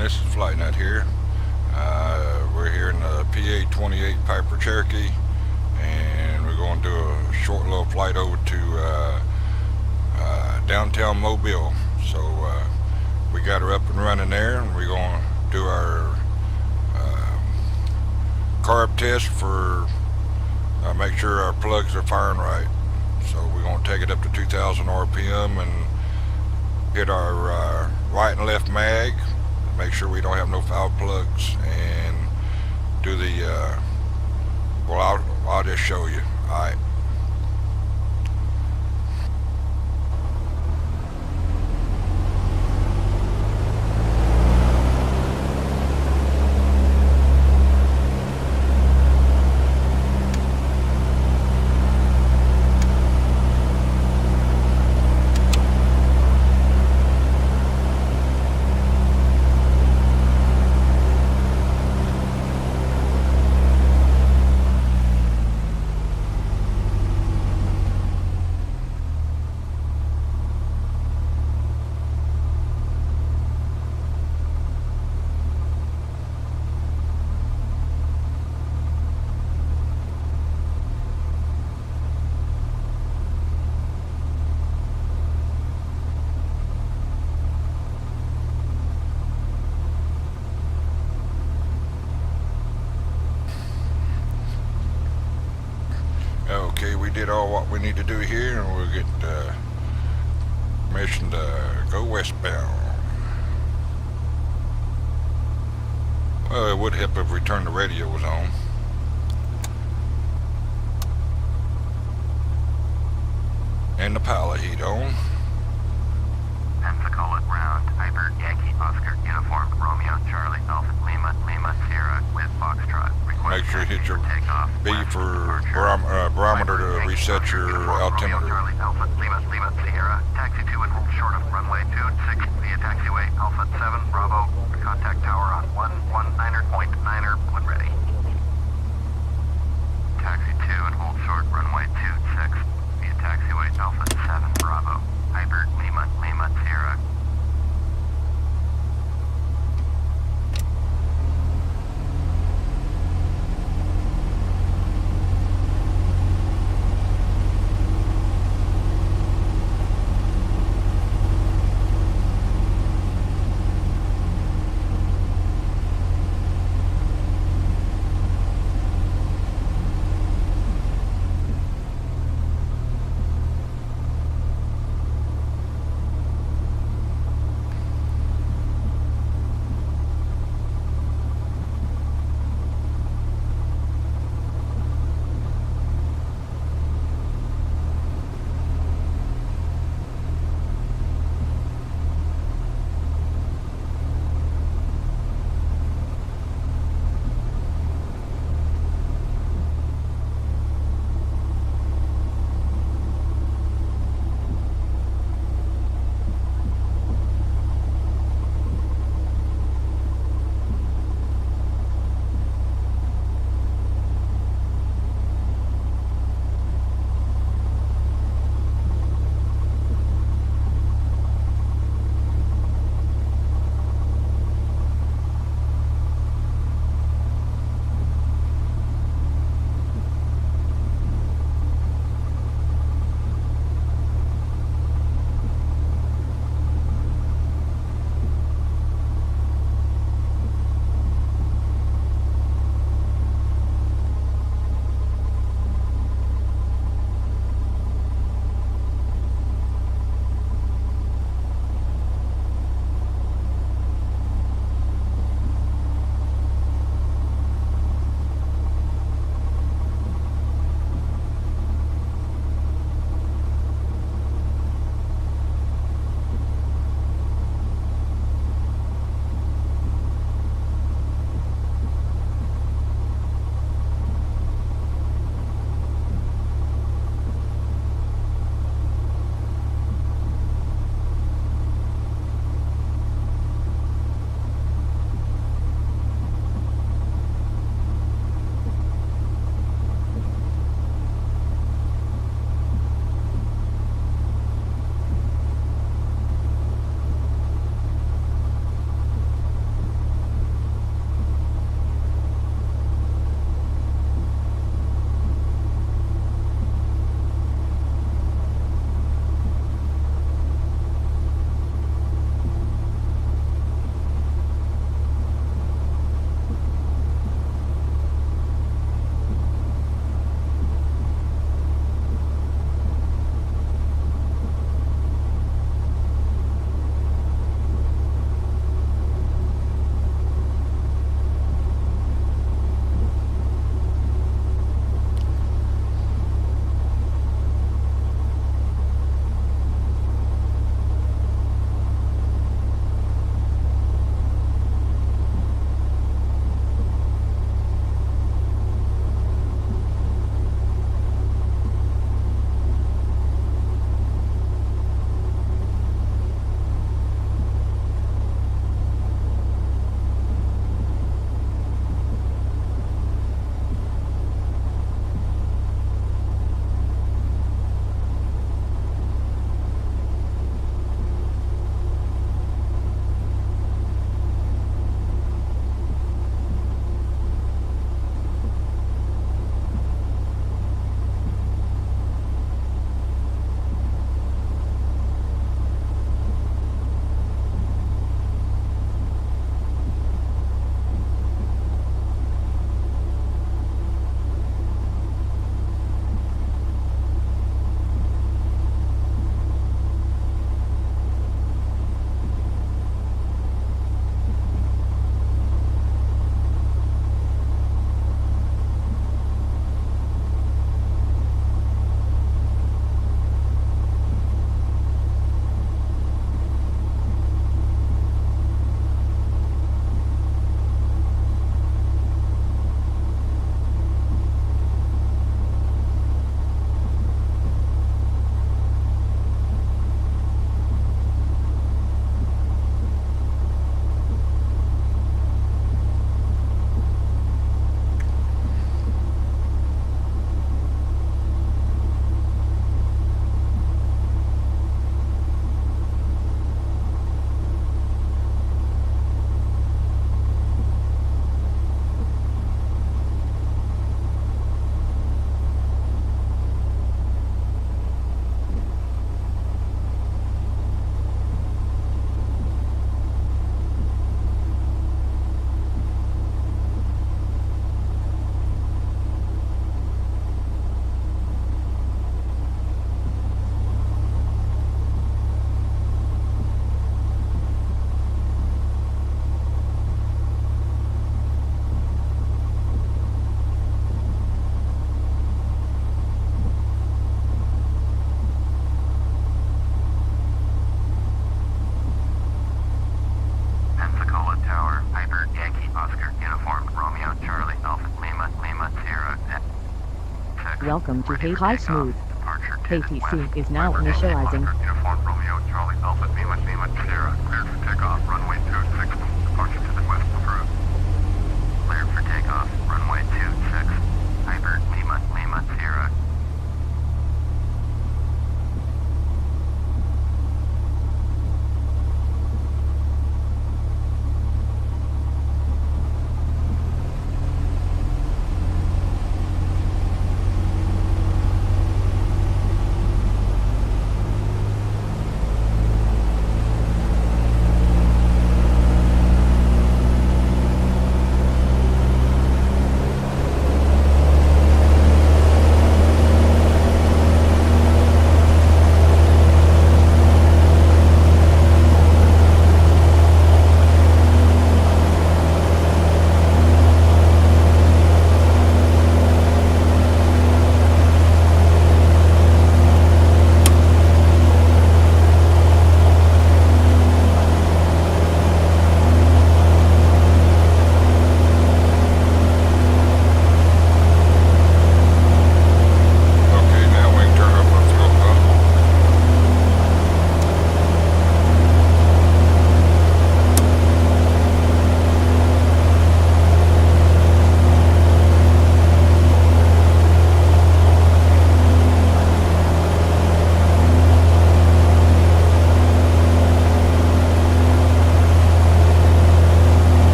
This is Flight Nut here. We're here in the PA-28 Piper Cherokee, and we're going to do a short little flight over to downtown Mobile. So we got her up and running there, and we're going to do our carb test for make sure our plugs are firing right. So we're going to take it up to 2,000 RPM and hit our right and left mag, make sure we don't have no foul plugs, and do the well, I'll just show you. All right. Okay, we did all what we need to do here, and we'll get permission to go westbound. Well, it would help if we turned the radios on. And the pilot heat on. Pensacola ground, Piper, Yankee, Oscar, uniform, Romeo, Charlie, Alpha, Lima, Lima, Sierra, with Foxtrot. Make sure you hit your B for barometer to reset your altimeter. Charlie, Alpha, Lima, Lima, Sierra, taxi 2 and hold short of runway 26 via taxiway Alpha 7, Bravo, contact tower on 119er.9er when ready. Taxi 2 and hold short runway 26 via taxiway Alpha 7, Bravo, Piper, Lima, Lima, Sierra. Welcome to ready for High takeoff. Smooth. Departure to the KTC west. is now Weber Tango initializing. Monitor, Uniform Romeo Charlie Alpha Lima Lima Sierra. Cleared for takeoff. Runway 26. Departure to the west approved. Cleared for takeoff. Runway 26. Hyper Lima Lima Sierra.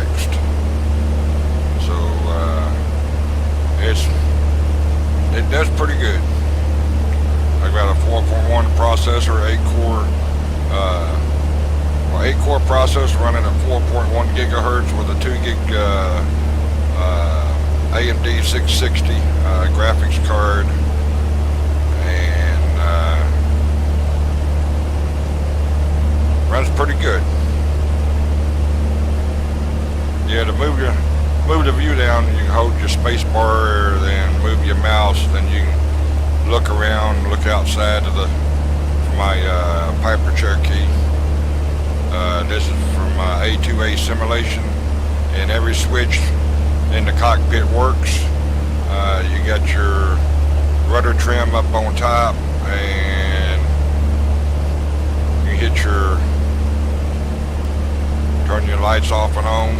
next. So it does pretty good. I got a 4.1 processor, 8-core processor running at 4.1 gigahertz with a 2 gig AMD 660 graphics card, and runs pretty good. Yeah, to move the view down, you can hold your space bar, then move your mouse, then you can look around, look outside of my Piper Cherokee. This is from A2A simulation, and every switch in the cockpit works. You got your rudder trim up on top, and you hit turn your lights off and on,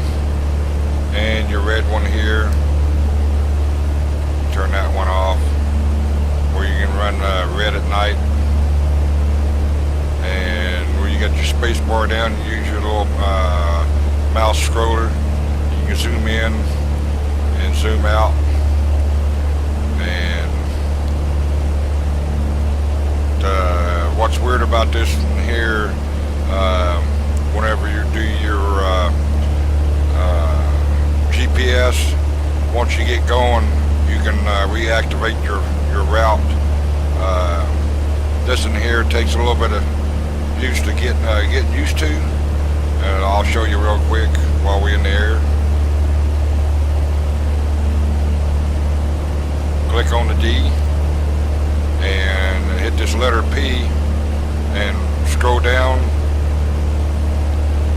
and your red one here, turn that one off, where you can run red at night. And where you got your space bar down, you use your little mouse scroller. You can zoom in and zoom out. And what's weird about this here, whenever you do your GPS, once you get going, you can reactivate your route. This in here takes a little bit of use to getting used to, and I'll show you real quick while we're in the air. Click on the D and hit this letter P and scroll down.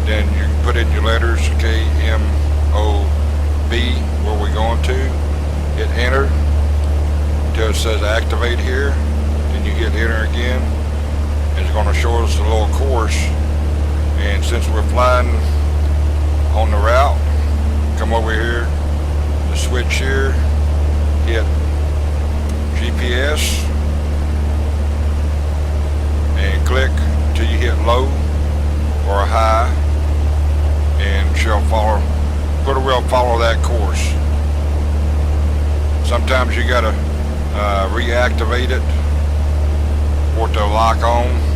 Then you can put in your letters kmob, where we're going to. Hit enter until it says activate here. Then you hit enter again. It's going to show us a little course, and since we're flying on the route, come over here, the switch here, hit GPS, and click till you hit low or high, and she'll pretty well follow that course. Sometimes you gotta reactivate it for it to lock on.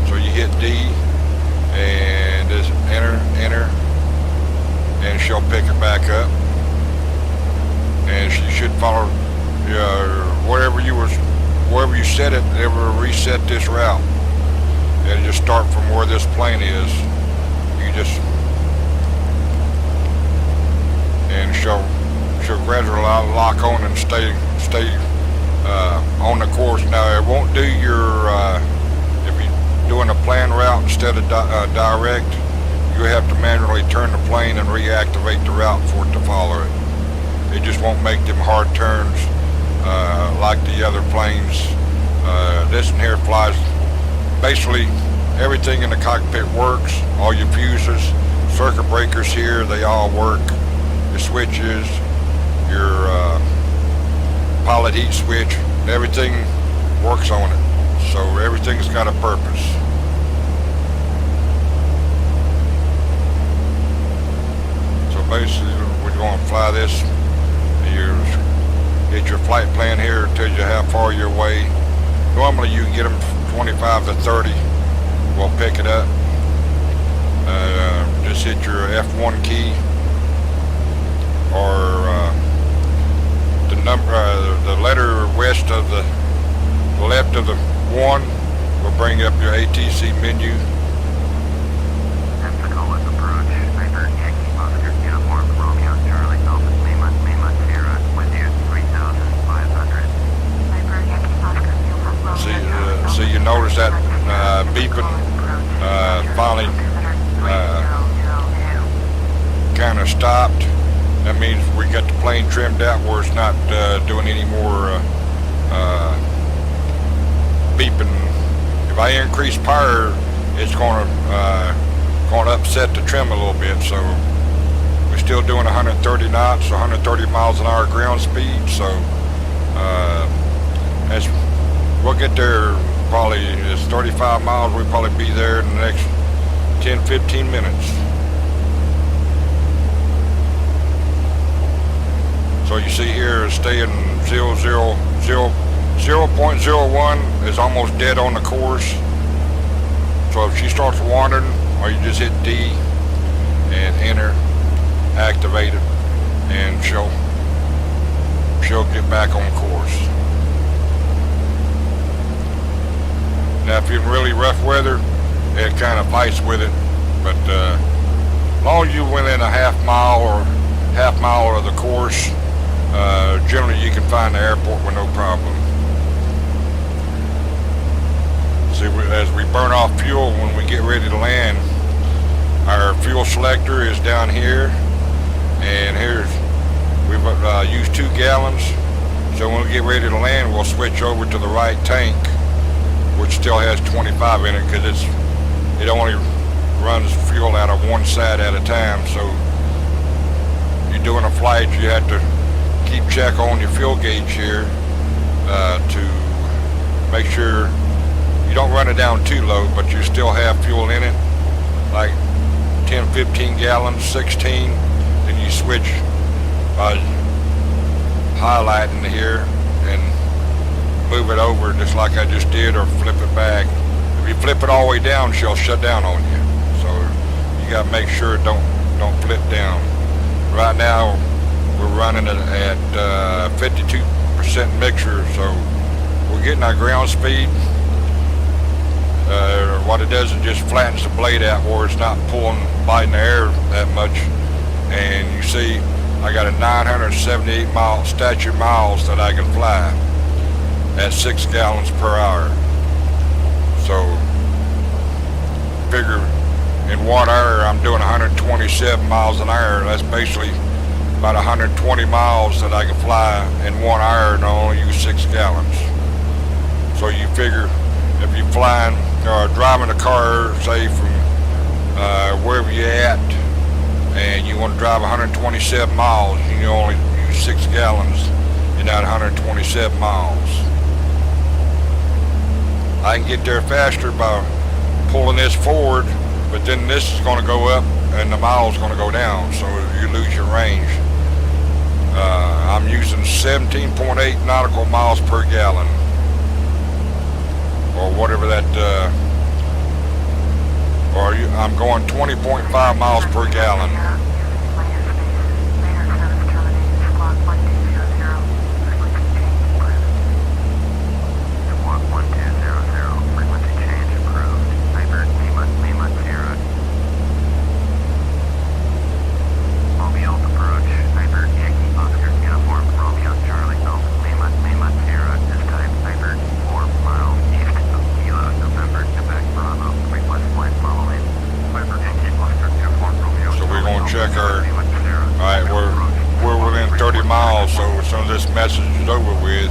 So you hit D and just enter, and she'll pick it back up, and she should follow wherever you set it. It will reset this route. It'll just start from where this plane is. You just and she'll gradually lock on and stay on the course. Now it won't do your if you're doing a planned route instead of direct, you have to manually turn the plane and reactivate the route for it to follow it. It just won't make them hard turns like the other planes. This one here flies, basically everything in the cockpit works. All your fuses, circuit breakers here, they all work. Your switches, your pilot heat switch, everything works on it. So everything's got a purpose. So basically we're going to fly this. You get your flight plan here, tells you how far you're away. Normally you can get them from 25 to 30. We'll pick it up. Just hit your F1 key, or the letter west of the left of the 1 will bring up your ATC menu. Pensacola approach. Piper Yankee Oscar Uniform Romeo Charlie Alpha Lima Sierra with you 3,500. Piper Yankee Oscar Uniform Romeo. So you notice that beeping finally kind of stopped. That means we got the plane trimmed out where it's not doing any more beeping. If I increase power, it's going to upset the trim a little bit. So we're still doing 130 knots, 130 miles an hour ground speed. So we'll get there probably. It's 35 miles. We'll probably be there in the next 10-15 minutes. is staying 0.01 is almost dead on the course. So if she starts wandering, or you just hit D and enter, activate it, and she'll get back on course. Now if you're in really rough weather, it kind of fights with it, but as long as you within a half mile of the course, generally you can find the airport with no problem. See, as we burn off fuel when we get ready to land, our fuel selector is down here, and we've used 2 gallons. So when we get ready to land, we'll switch over to the right tank, which still has 25 in it, because it only runs fuel out of one side at a time. So you're doing a flight, you have to keep check on your fuel gauge here to make sure you don't run it down too low, but you still have fuel in it, like 10, 15 gallons, 16. Then you switch by highlighting here and move it over just like I just did, or flip it back. If you flip it all the way down, she'll shut down on you. So you got to make sure it don't flip down. Right now we're running it at 52% mixture, so we're getting our ground speed. What it does is just flattens the blade out where it's not biting the air that much. And you see I got a 978 statute miles that I can fly at 6 gallons per hour. So figure in 1 hour I'm doing 127 miles an hour. That's basically about 120 miles that I can fly in 1 hour, and I only use 6 gallons. So you figure if you're flying or driving a car, say from wherever you're at, and you want to drive 127 miles, you only use 6 gallons in that 127 miles. I can get there faster by pulling this forward, but then this is going to go up and the miles going to go down, so you lose your range. I'm using 17.8 nautical miles per gallon, or whatever that, I'm going 20.5 miles per gallon. Alright, we're within 30 miles, so as soon as this message is over with,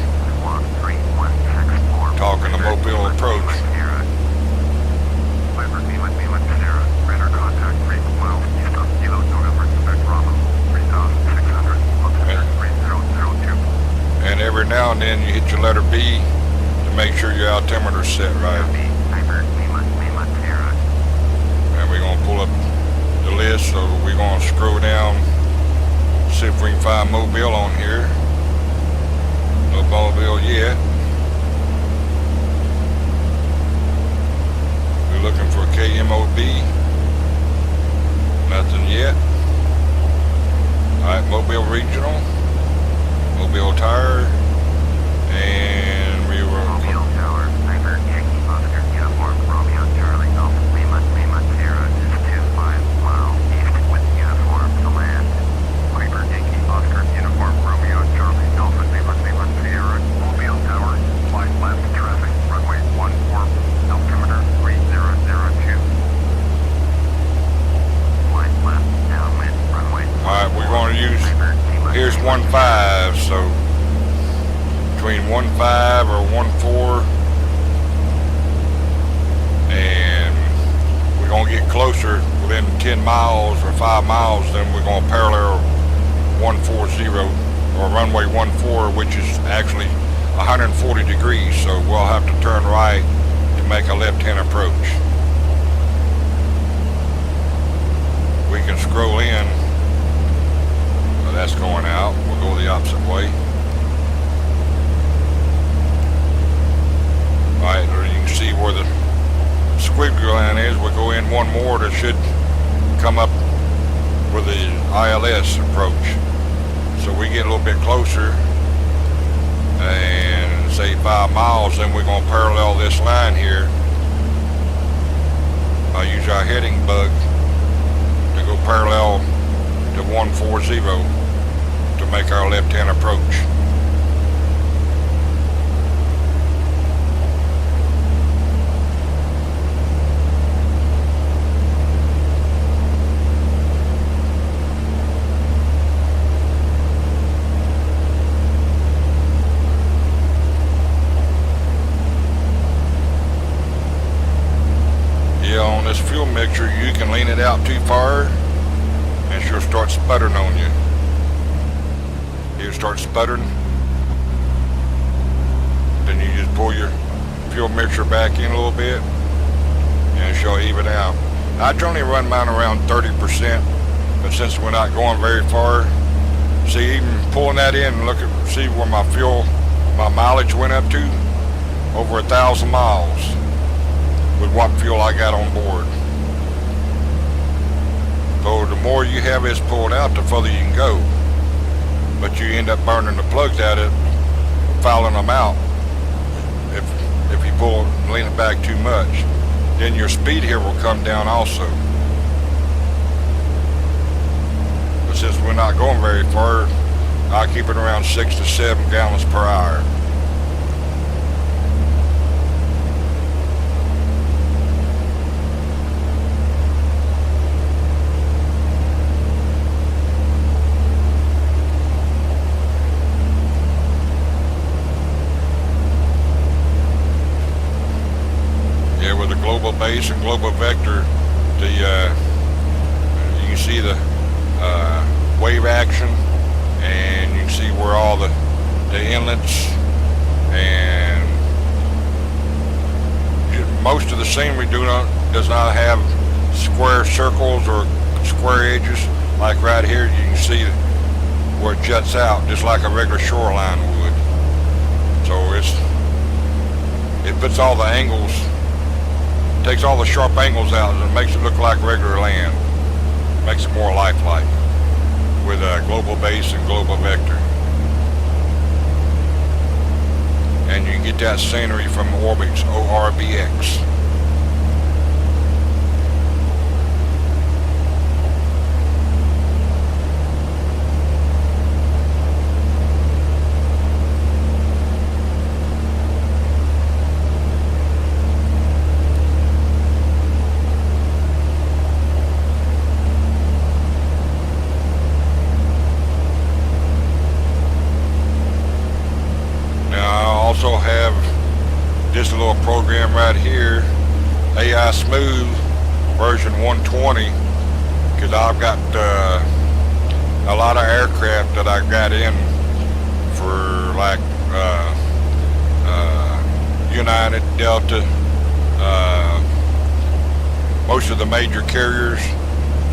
talking to Mobile approach. And every now and then you hit your letter B to make sure your altimeter's set right. And we're going to pull up the list, so we're going to scroll down, see if we can find Mobile on here. No Mobile yet. We're looking for kmob. Nothing yet. Alright, Mobile Regional, Mobile Tire, and we were Mobile Tower, Sniper, Yankee, Oscar, Uniform, Romeo, Charlie, Alpha, Lima, Sierra is 25 miles east with uniform to land. Piper, Yankee, Oscar, Uniform, Romeo, Charlie, Alpha, Lima, Sierra, Mobile Tower, flight left, traffic, runway 14, altimeter 3002. Flight left, downwind, runway. Alright, we're going to use, here's 1.5, so between 1.5 or 1.4, and we're going to get closer within 10 miles or 5 miles, then we're going to parallel 140 or runway 14, which is actually 140 degrees, so we'll have to turn right to make a left-hand approach. We can scroll in. That's going out. We'll go the opposite way. should come up with the ILS approach. So we get a little bit closer and say 5 miles, then we're going to parallel this line here. I'll use our heading bug to go parallel to 140 to make our left-hand approach. On this fuel mixture, you can lean it out too far and she'll start sputtering on you. You'll start sputtering, then you just pull your fuel mixture back in a little bit and she'll even out. I generally run mine around 30%, but since we're not going very far, see, even pulling that in and see where my mileage went up to, over 1,000 miles. With what fuel I got on board. So the more you have this pulled out, the further you can go. But you end up burning the plugs at it, fouling them out. If you lean it back too much, then your speed here will come down also. But since we're not going very far, I keep it around 6 to 7 gallons per hour. With the global base and global vector, you can see the wave action, and you can see where all the inlets, and most of the scenery does not have square circles or square edges. Like right here, you can see where it juts out just like a regular shoreline would. So it puts all the angles, takes all the sharp angles out and makes it look like regular land. Makes it more lifelike with a global base and global vector. And you can get that scenery from Orbix, ORBX. Also have this little program right here, AI Smooth version 120, because I've got a lot of aircraft that I got in for like United, Delta, most of the major carriers.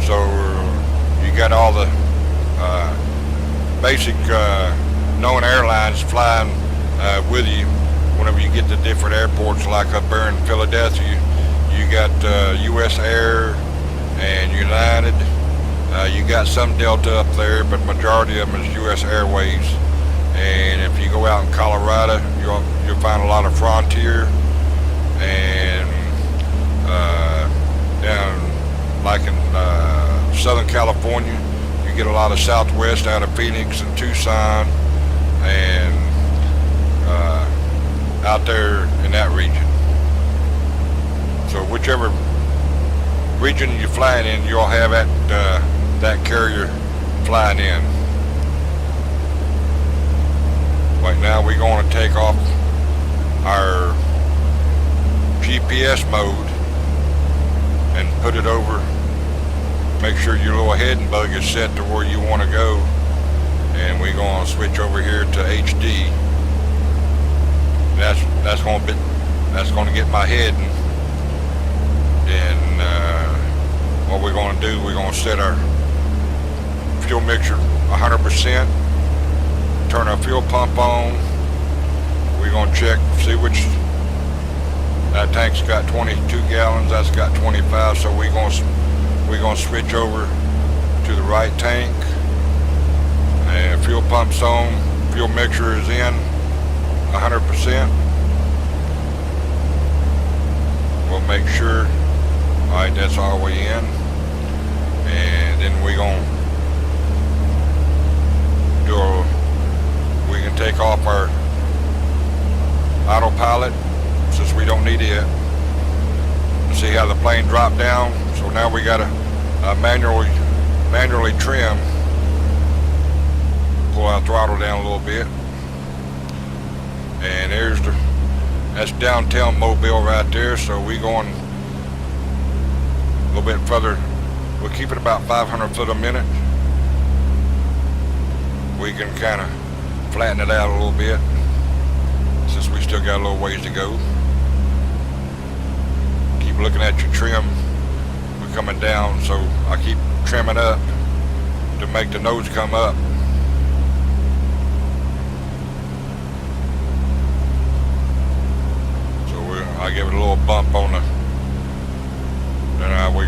So you got all the basic known airlines flying with you whenever you get to different airports, like up there in Philadelphia. You got US Air and United. You got some Delta up there, but majority of them is US Airways. And if you go out in Colorado, you'll find a lot of Frontier, and down like in Southern California, you get a lot of Southwest out of Phoenix and Tucson, and out there in that region. So whichever region you're flying in, you'll have that carrier flying in. Right now we're going to take off our GPS mode and put it over. Make sure your little heading bug is set to where you want to go, and we're going to switch over here to HD. That's going to get my heading. And what we're going to do, we're going to set our fuel mixture 100%, turn our fuel pump on. We're going to check, see which, that tank's got 22 gallons, that's got 25, so we're going to we're going to switch over to the right tank. And fuel pump's on, fuel mixture is in 100%. We'll make sure. Alright, that's all the way in. And then we're going to do we can take off our autopilot since we don't need it. See how the plane dropped down? So now we got to manually trim. Pull our throttle down a little bit. And that's downtown Mobile right there. So we going a little bit further. We'll keep it about 500 foot a minute. We can kind of flatten it out a little bit since we still got a little ways to go. Keep looking at your trim. We're coming down, so I keep trimming up to make the nose come up. So I give it a little bump on the. Then we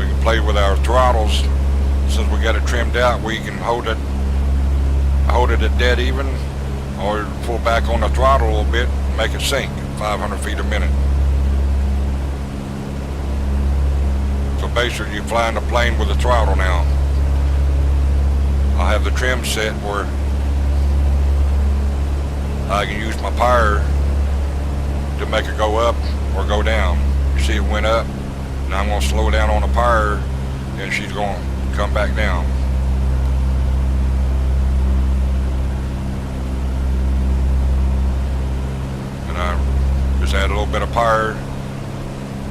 can play with our throttles. Since we got it trimmed out, we can hold it at dead even, or pull back on the throttle a little bit, and make it sink 500 feet a minute. So basically you're flying the plane with the throttle now. I have the trim set where I can use my power to make it go up or go down. You see it went up. Now I'm going to slow down on the power and she's going to come back down. And I just add a little bit of power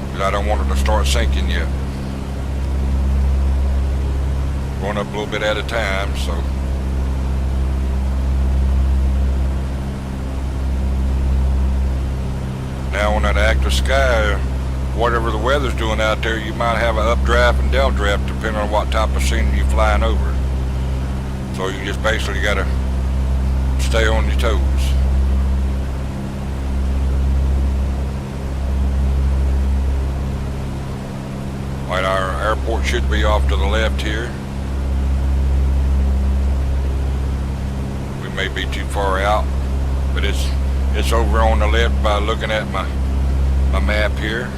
because I don't want it to start sinking yet. Going up a little bit at a time, so now on that active sky, whatever the weather's doing out there, you might have an updraft and downdraft depending on what type of scene you're flying over. So you just basically got to stay on your toes. Alright, our airport should be off to the left here. We may be too far out, but it's over on the left by looking at my map here.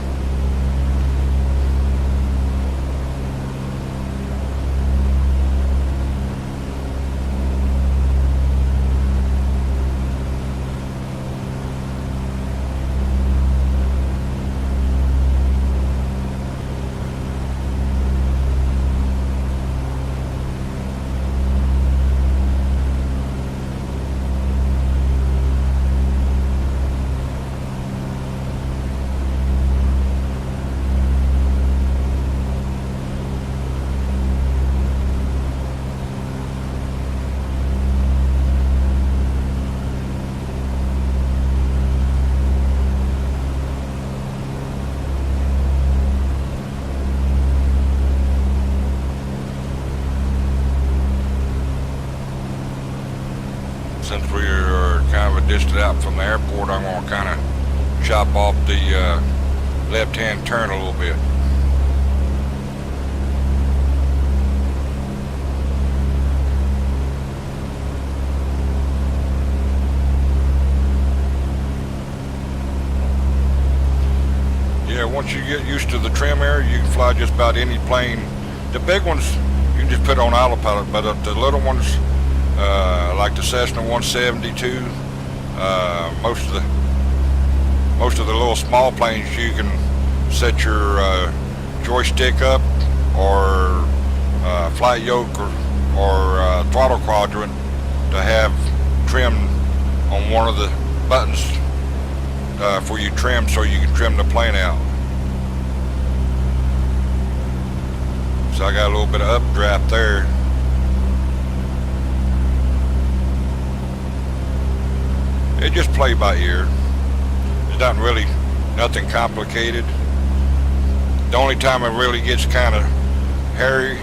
Since we are kind of a distance out from the airport, I'm going to kind of chop off the left-hand turn a little bit. Yeah, once you get used to the trim area, you can fly just about any plane. The big ones, you can just put on autopilot, but the little ones, like the Cessna 172, most of the little small planes, you can set your joystick up or flight yoke or throttle quadrant to have trim on one of the buttons for you trim, so you can trim the plane out. So I got a little bit of updraft there. It just play by ear. It's not really nothing complicated. The only time it really gets kind of hairy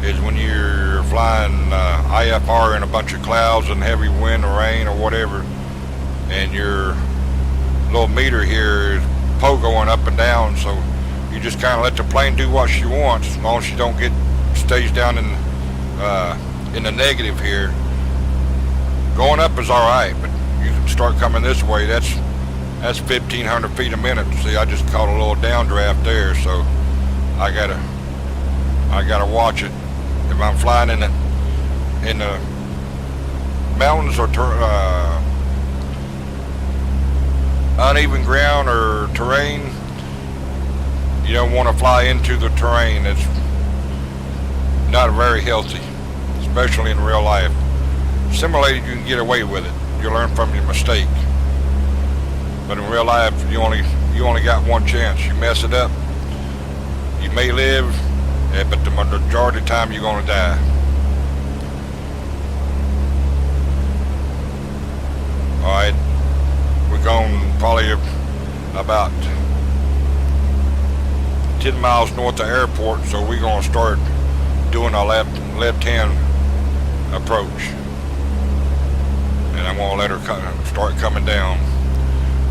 is when you're flying IFR in a bunch of clouds and heavy wind or rain or whatever, and your little meter here is pogoing up and down, so you just kind of let the plane do what she wants, as long as she don't stays down in the negative here. Going up is all right, but you can start coming this way. That's 1,500 feet a minute. See, I just caught a little downdraft there, so I gotta watch it. If I'm flying in the mountains or uneven ground or terrain, you don't want to fly into the terrain. It's not very healthy, especially in real life. Simulated, you can get away with it. You learn from your mistake. But in real life, you only got one chance. You mess it up, you may live, but the majority of the time you're going to die. Alright, we're going probably about 10 miles north of the airport, so we're going to start doing a left-hand approach. And I'm going to let her start coming down.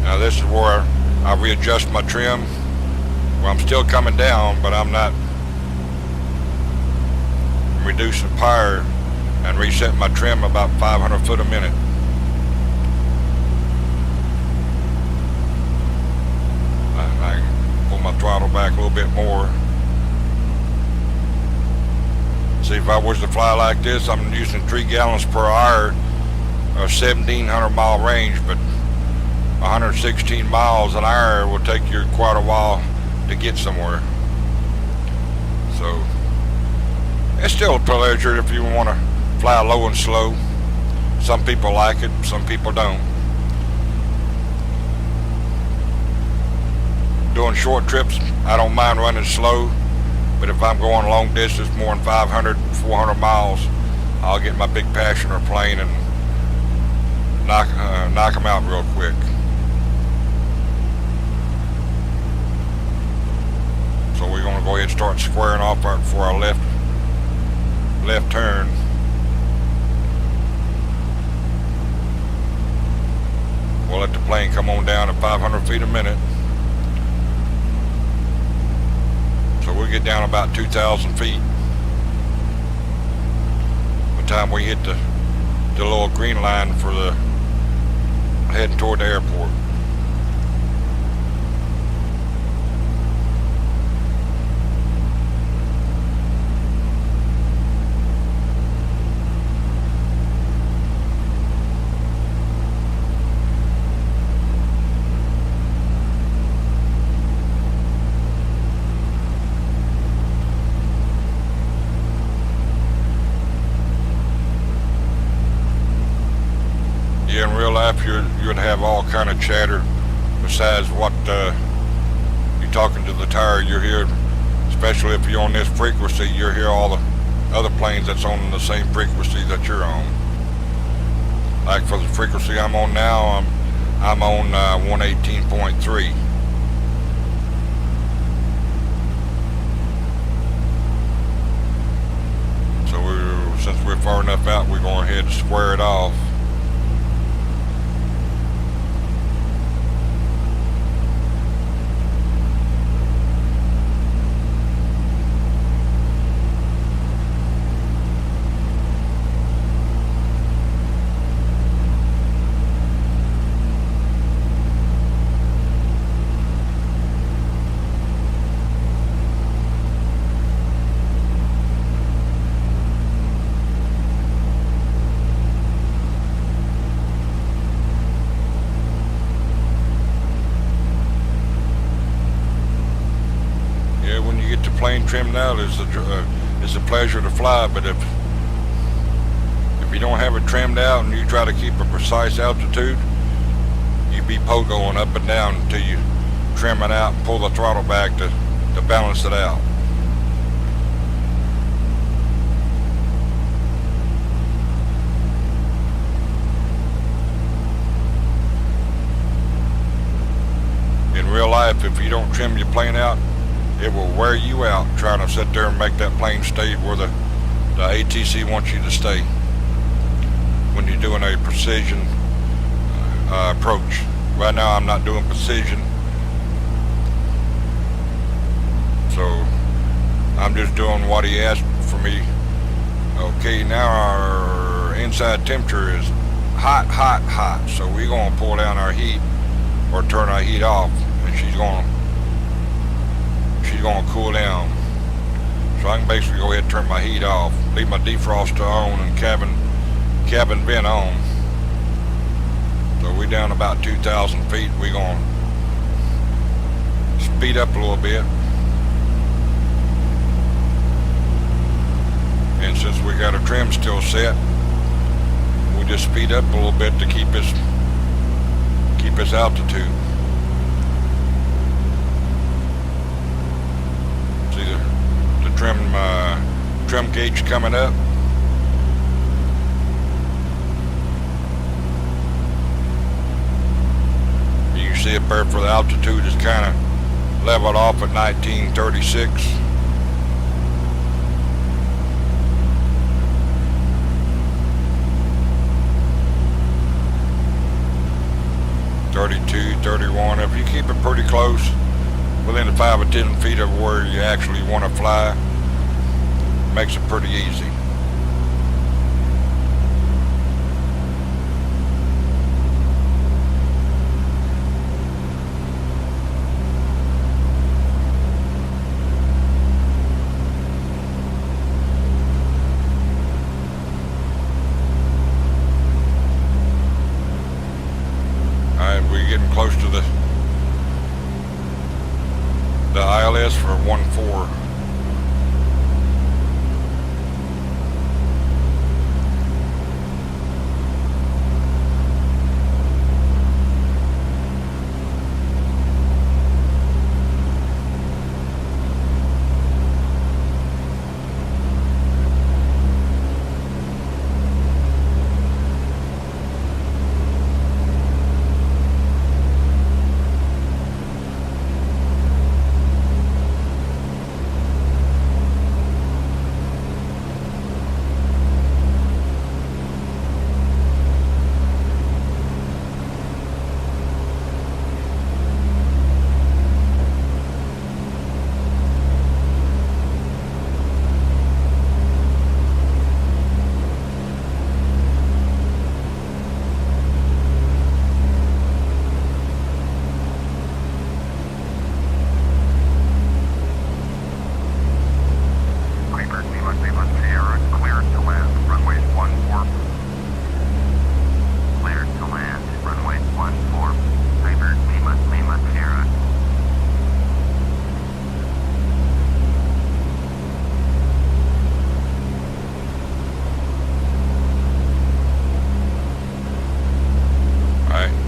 Now this is where I readjust my trim. Well, I'm still coming down, but I'm not reducing power and resetting my trim about 500 foot a minute. I pull my throttle back a little bit more. See, if I was to fly like this, I'm using 3 gallons per hour, a 1,700 mile range, but 116 miles an hour will take you quite a while to get somewhere. So it's still a pleasure if you want to fly low and slow. Some people like it, some people don't. Doing short trips, I don't mind running slow, but if I'm going long distance, more than 500, 400 miles, I'll get my big passenger plane and knock them out real quick. So we're going to go ahead and start squaring off for our left turn. We'll let the plane come on down at 500 feet a minute. So we'll get down about 2,000 feet. By the time we hit the little green line for the heading toward the airport. Yeah, in real life, you would have all kind of chatter besides what you're talking to the tower. You hear, especially if you're on this frequency, you hear all the other planes that's on the same frequency that you're on. Like for the frequency I'm on now, I'm on 118.3. So since we're far enough out, we're going ahead and square it off. When you get the plane trimmed out, it's a pleasure to fly. But if you don't have it trimmed out and you try to keep a precise altitude, you be pogoing up and down until you trim it out and pull the throttle back to balance it out. In real life, if you don't trim your plane out, it will wear you out trying to sit there and make that plane stay where the ATC wants you to stay when you're doing a precision approach. Right now I'm not doing precision. So I'm just doing what he asked for me. Okay, now our inside temperature is hot, hot, hot. So we're gonna pull down our heat or turn our heat off, and she's gonna cool down. So I can basically go ahead and turn my heat off, leave my defroster on and cabin vent on. So we down about 2,000 feet. We're gonna speed up a little bit. And since we got our trim still set, we'll just speed up a little bit to keep us altitude. See the trim gauge coming up. You can see it there for the altitude is kind of leveled off at 1936. 32, 31. If you keep it pretty close, within the 5 or 10 feet of where you actually want to fly, makes it pretty easy. We're getting close to the ILS for 1-4.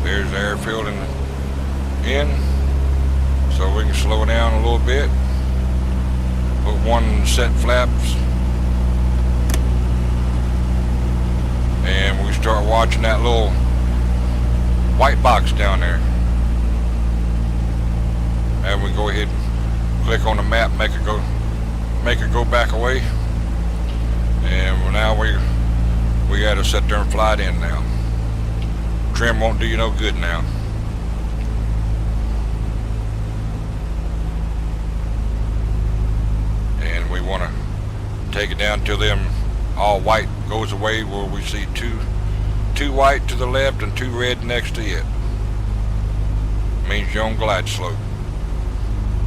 There's the airfield in, so we can slow down a little bit, put one set flaps, and we start watching that little white box down there, and we go ahead and click on the map, make it go back away, and now we got to sit there and fly it in now. Trim won't do you no good now. And we want to take it down till them all white goes away, where we see two white to the left and 2 red next to it. Means you're on glide slope.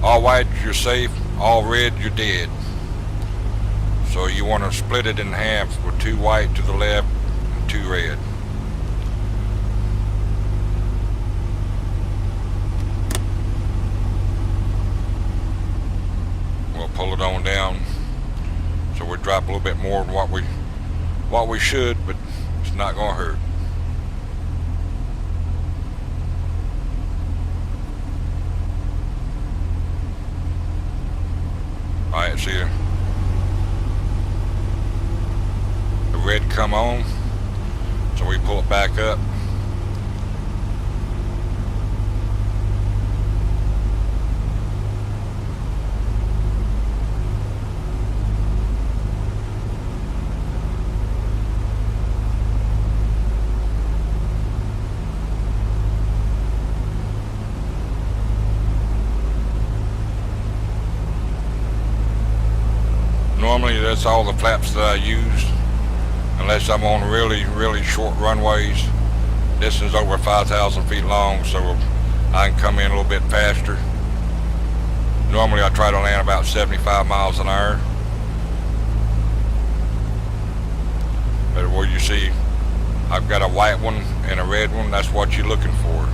All white you're safe, all red you're dead. So you want to split it in half with 2 white to the left and 2 red. Pull it on down, so we drop a little bit more than what we should, but it's not gonna hurt. All right, see the red come on, so we pull it back up. Normally that's all the flaps that I use, unless I'm on really short runways. This is over 5,000 feet long, so I can come in a little bit faster. Normally I try to land about 75 miles an hour. But where you see I've got a white one and a red one, that's what you're looking for.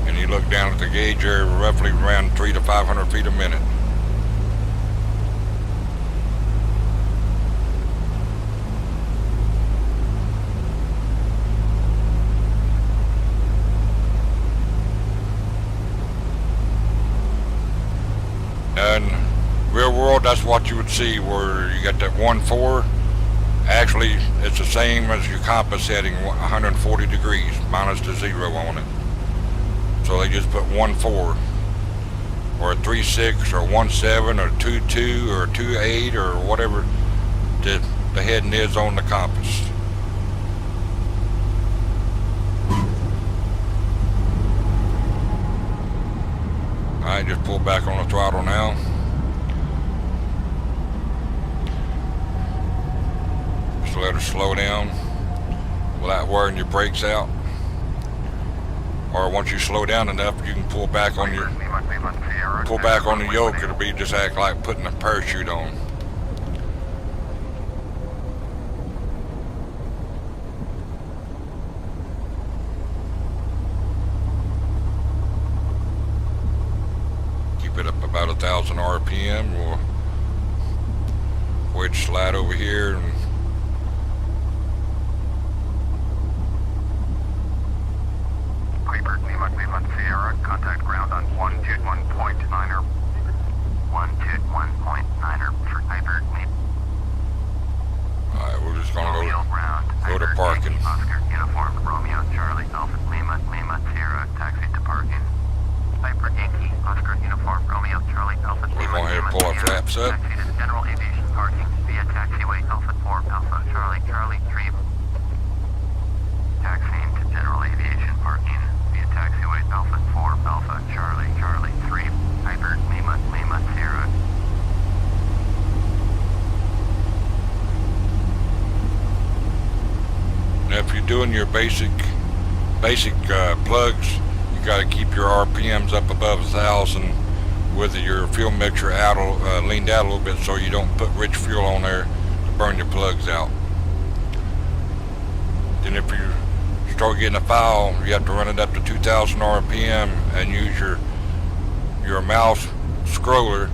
And you look down at the gauge area, roughly around 300 to 500 feet a minute. And real world, that's what you would see, where you got that 1.4. Actually, it's the same as your compass setting, 140 degrees, minus the 0 on it. So they just put 1.4, or a 3.6, or 1.7, or 2.2, or 2.8, or whatever the heading is on the compass. Alright, just pull back on the throttle now. Just let her slow down without wearing your brakes out. Or once you slow down enough, you can pull back on the yoke. It'll be just act like putting a parachute on. Keep it up about 1,000 RPM. We'll wedge slide over here and Cleveland Sierra, contact ground on 121.9er. 121.9er for Piper. alright, we're just gonna go to parking. Oscar, uniform, Romeo, Charlie, Alpha, Lima, Sierra, taxi to parking. Piper, Yankee, Oscar, uniform, Romeo, Charlie, Alpha, We're going ahead and pull our flaps up. Taxi to general aviation parking via taxiway Alpha 4, Alpha, Charlie, 3. Taxiing to general aviation parking via taxiway Alpha 4, Alpha, Charlie, 3. Piper, Lima, Sierra. Now if you're doing your basic plugs, you got to keep your RPMs up above 1,000 with your fuel mixture out, leaned out a little bit, so you don't put rich fuel on there to burn your plugs out. Then if you start getting a foul, you have to run it up to 2,000 RPM and use your mouse scroller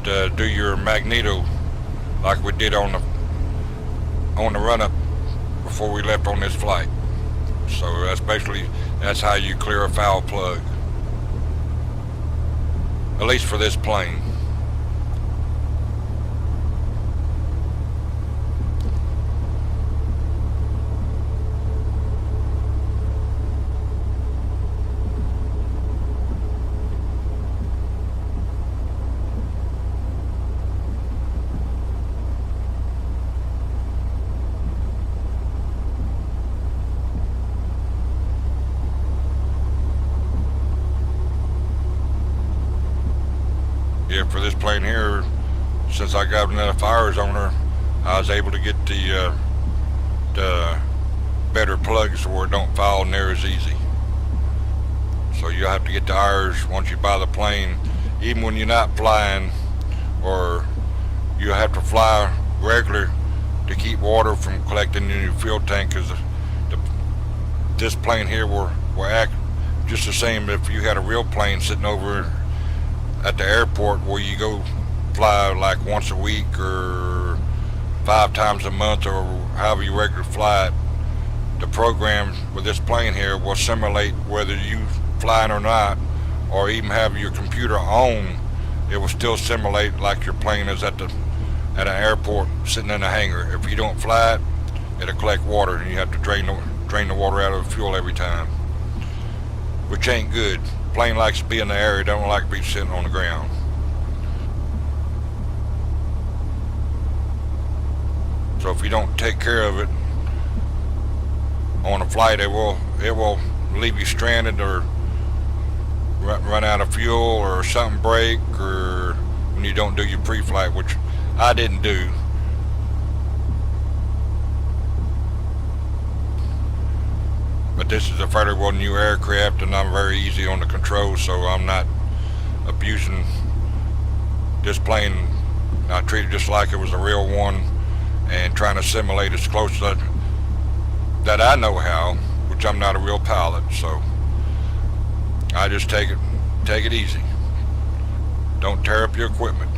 to do your magneto, like we did on the run up before we left on this flight. So that's how you clear a foul plug, at least for this plane. Yeah, for this plane here, since I got enough hours on her, I was able to get the better plugs where it don't foul near as easy. So you'll have to get the hours once you buy the plane, even when you're not flying, or you'll have to fly regular to keep water from collecting in your fuel tank, because this plane here will act just the same if you had a real plane sitting over at the airport where you go fly like once a week or 5 times a month or however you regularly fly it. The program with this plane here will simulate whether you flying or not, or even have your computer on. It will still simulate like your plane is at an airport sitting in a hangar. If you don't fly it, it'll collect water and you have to drain the water out of the fuel every time, which ain't good. Plane likes to be in the air, it don't like to be sitting on the ground. So if you don't take care of it on a flight, it will leave you stranded, or run out of fuel, or something break, or when you don't do your pre-flight, which I didn't do. But this is a fairly well new aircraft, and I'm very easy on the controls, so I'm not abusing this plane. I treat it just like it was a real one, and trying to simulate as close to that I know how, which I'm not a real pilot, so I just take it easy. Don't tear up your equipment.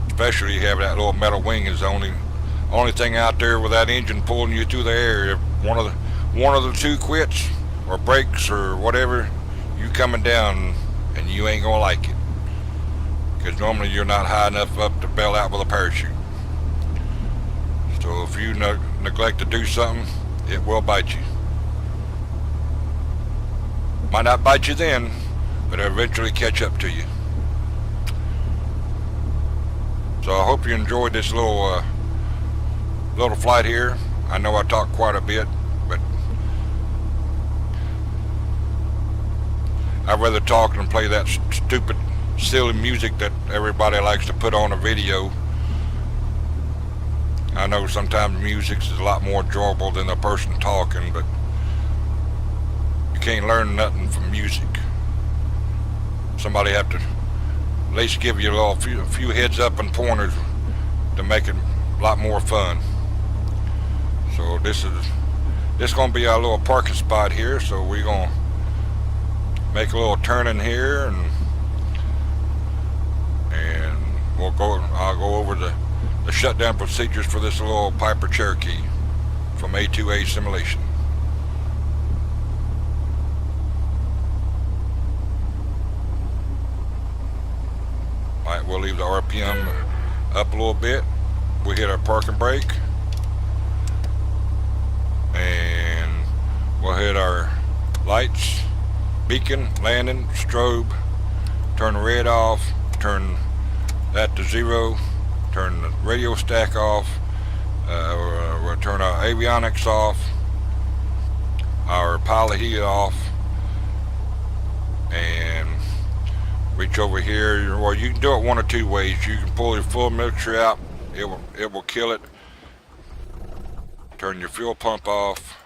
Especially you have that little metal wing is the only thing out there with that engine pulling you through the air. If one of the two quits or breaks or whatever, you coming down and you ain't gonna like it. Because normally you're not high enough up to bail out with a parachute. So if you neglect to do something, it will bite you. Might not bite you then, but it'll eventually catch up to you. So I hope you enjoyed this little flight here. I know I talked quite a bit, but I'd rather talk than play that stupid, silly music that everybody likes to put on a video. I know sometimes music is a lot more enjoyable than the person talking, but you can't learn nothing from music. Somebody have to at least give you a few heads up and pointers to make it a lot more fun. So this gonna be our little parking spot here, so we're gonna make a little turn in here, and I'll go over the shutdown procedures for this little Piper Cherokee from A2A Simulation. Alright, we'll leave the RPM up a little bit. We hit our parking brake, and we'll hit our lights, beacon, landing, strobe, turn the red off, turn that to 0, turn the radio stack off, we'll turn our avionics off, our pilot heat off, and reach over here. Well, you can do it one or two ways. You can pull your full mixture out, it will kill it. Turn your fuel pump off,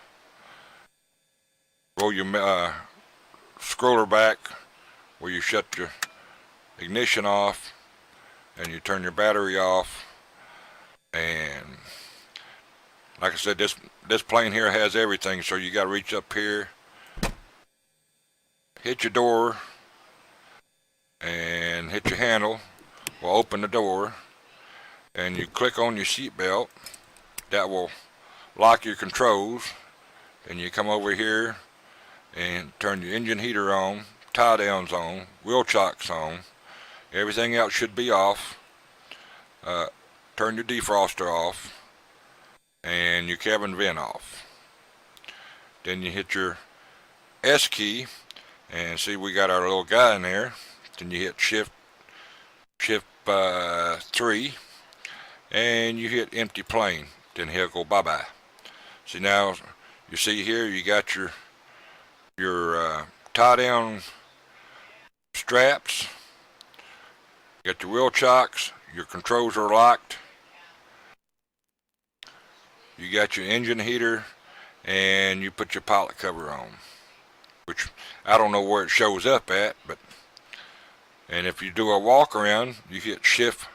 roll your scroller back where you shut your ignition off, and you turn your battery off. And like I said, this plane here has everything, so you got to reach up here, hit your door, and hit your handle will open the door, and you click on your seat belt. That will lock your controls, and you come over here and turn your engine heater on, tie downs on, wheel chocks on. Everything else should be off. Turn your defroster off, and your cabin vent off. Then you hit your S key, and see we got our little guy in there. Then you hit shift 3, and you hit empty plane. Then he'll go bye-bye. See, now you see here you got your tie down straps, you got your wheel chocks, your controls are locked, you got your engine heater, and you put your pilot cover on, which I don't know where it shows up at, but and if you do a walk around, you hit shift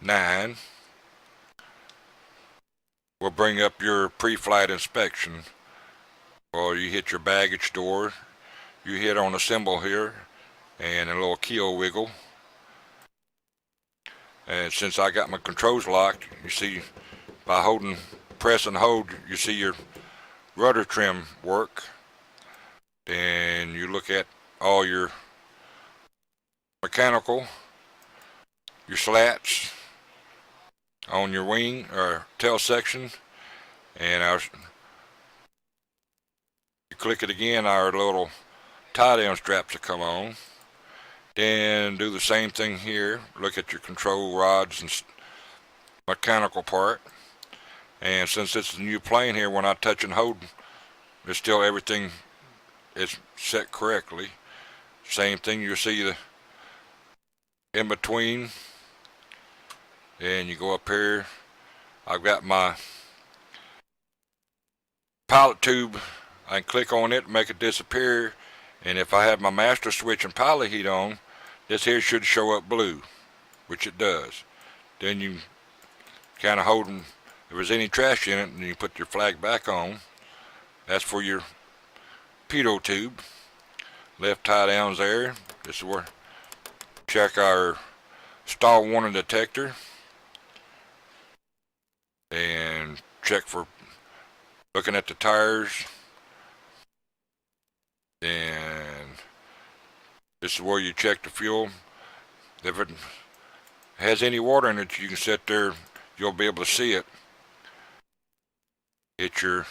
9, will bring up your pre-flight inspection. Or you hit your baggage door, you hit on the symbol here, and a little keel wiggle. And since I got my controls locked, you see by holding, press and hold, you see your rudder trim work. Then you look at all your mechanical, your slats on your wing or tail section, and you click it again, our little tie down straps will come on. Then do the same thing here, look at your control rods and mechanical part. And since it's a new plane here, when I touch and hold, it's still everything is set correctly. Same thing, you see in between, and you go up here. I've got my pilot tube. I can click on it, make it disappear, and if I have my master switch and pilot heat on, this here should show up blue, which it does. Then you kind of hold them. If there's any trash in it, and you put your flag back on. That's for your pitot tube. Left tie down's there. This is where check our stall warning detector and check for looking at the tires. And this is where you check the fuel. If it has any water in it, you can sit there, you'll be able to see it. You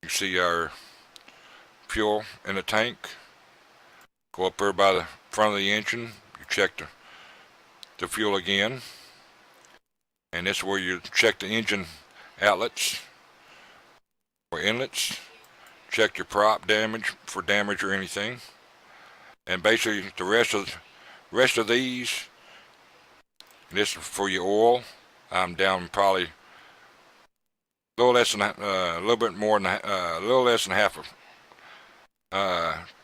see our fuel in the tank. Go up there by the front of the engine, you check the fuel again. And this is where you check the engine outlets or inlets. Check your prop damage for damage or anything. And basically the rest of these, this is for your oil. I'm down probably a little less than a little bit more than a little less than half of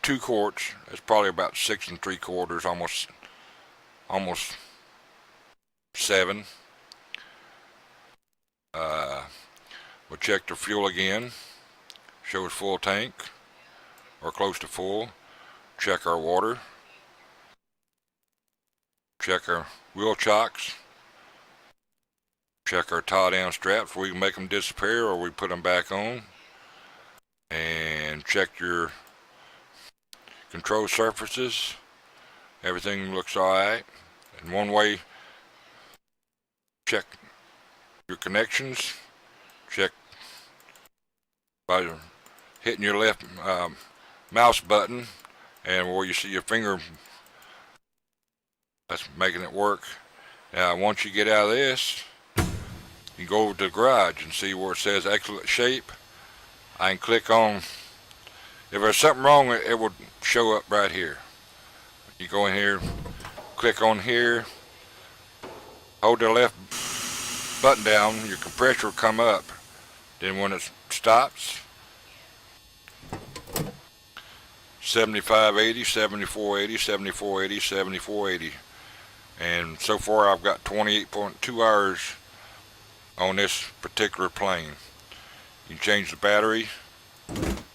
2 quarts. It's probably about 6 3/4, almost 7. We'll check the fuel again. Shows full tank or close to full. Check our water. Check our wheel chocks. Check our tie down straps. We can make them disappear or we put them back on. And check your control surfaces. Everything looks alright. And one way, check your connections. Check by hitting your left mouse button and where you see your finger, that's making it work. Now once you get out of this, you go over to the garage and see where it says excellent shape. I can click on, if there's something wrong, it would show up right here. You go in here, click on here, hold the left button down, your compressor will come up. Then when it stops, 7580, 7480, 7480, 7480. And so far I've got 28.2 hours on this particular plane. You can change the battery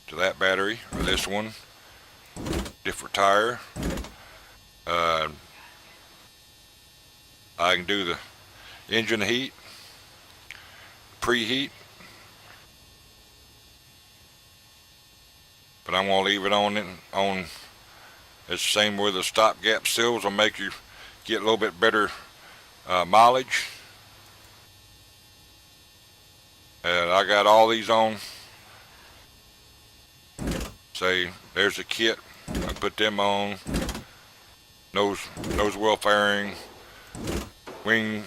to that battery or this one. Different tire. I can do the engine heat, preheat, but I'm gonna leave it on. It's the same with the stopgap seals. Will make you get a little bit better mileage. And I got all these on. Say there's a kit. I put them on. Nose wheel fairing, wing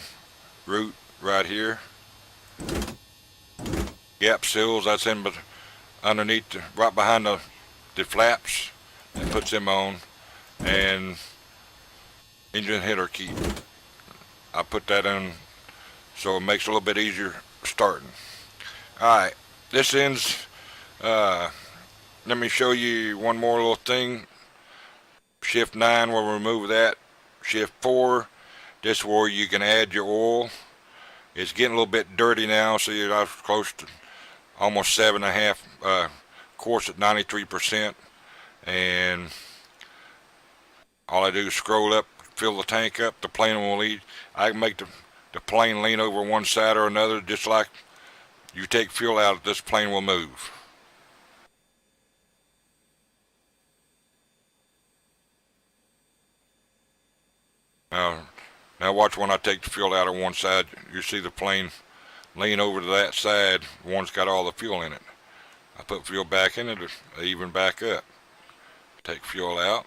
root right here. Gap seals, that's in but underneath right behind the flaps. It puts them on. And engine header key. I put that in so it makes it a little bit easier starting. Alright, this ends. Let me show you one more little thing. Shift 9, we'll remove that. Shift 4, this is where you can add your oil. It's getting a little bit dirty now, so you're close to almost 7.5 quarts at 93%. And all I do is scroll up, fill the tank up, the plane will lead. I can make the plane lean over one side or another, just like you take fuel out, this plane will move. Now watch when I take the fuel out of one side, you see the plane lean over to that side, one's got all the fuel in it. I put fuel back in it, it'll even back up. Take fuel out,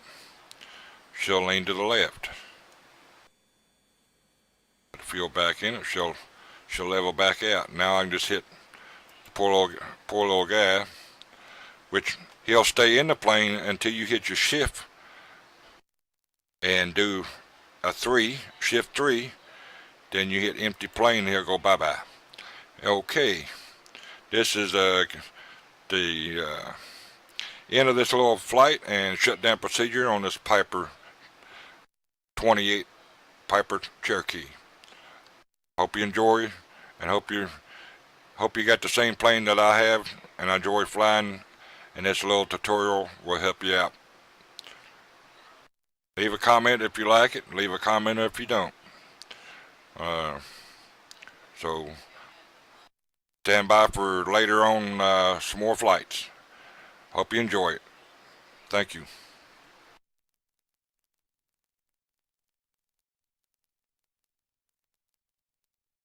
she'll lean to the left. Put the fuel back in it, she'll level back out. Now I can just hit the poor little guy, which he'll stay in the plane until you hit your shift and do a 3, shift 3, then you hit empty plane, he'll go bye-bye. Okay, this is the end of this little flight and shutdown procedure on this Piper 28 Piper Cherokee. Hope you enjoy, and hope you got the same plane that I have and I enjoy flying, and this little tutorial will help you out. Leave a comment if you like it, leave a comment if you don't. So stand by for later on some more flights. Hope you enjoy it. Thank you.